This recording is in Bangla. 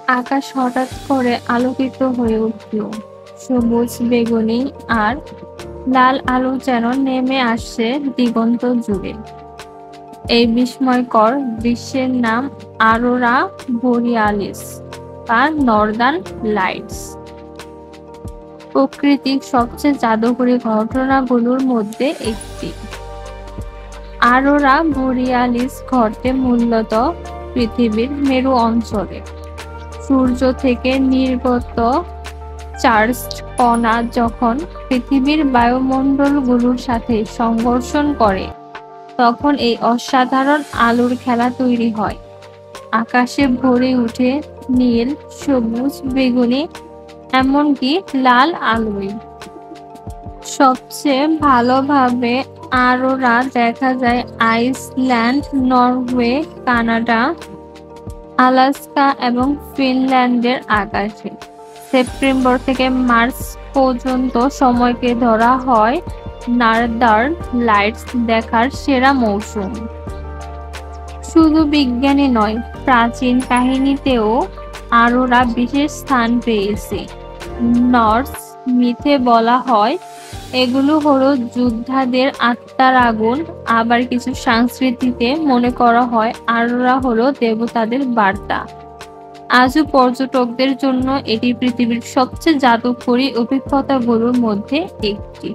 আকাশ হঠাৎ করে আলোকিত হয়ে উঠল। সবুজ, বেগুনি আর লাল আলো যেন নেমে আসছে দিগন্ত জুড়ে। এই বিস্ময়কর দৃশ্যের নাম আরোরা বোরিয়ালিস বা নর্দার্ন লাইটস। প্রকৃতির সবচেয়ে জাদুকরী ঘটনাগুলোর মধ্যে একটি। আরোরা বোরিয়ালিস ঘটে মূলত পৃথিবীর মেরু অঞ্চলে। সূর্য থেকে নির্গত চার্জড কণা যখন পৃথিবীর বায়ুমণ্ডলগুলোর সাথে সংঘর্ষণ করে, তখন এই অসাধারণ আলোর খেলা তৈরি হয়। আকাশে ভরে ওঠে নীল, সবুজ, বেগুনি, এমনকি লাল আলোয়। সবচেয়ে ভালোভাবে আরোরা দেখা যায় আইসল্যান্ড, নরওয়ে, কানাডা, আলাস্কা এবং ফিনল্যান্ডের আকাশে। সেপ্টেম্বর থেকে মার্চ পর্যন্ত সময়কে ধরা হয় নর্দার্ন লাইটস দেখার সেরা মৌসুম। শুধু বিজ্ঞানী নয়, প্রাচীন কাহিনীতেও আরোরা বিশেষ স্থান পেয়েছে। নর্স মিথে বলা হয় এগুলো হলো যোদ্ধাদের আত্মার আগুন, আবার কিছু সংস্কৃতিতে মনে করা হয় আরোরা হলো দেবতাদের বার্তা। আজও পর্যটকদের জন্য এটি পৃথিবীর সবচেয়ে জাদুকরী অভিজ্ঞতাগুলোর মধ্যে একটি।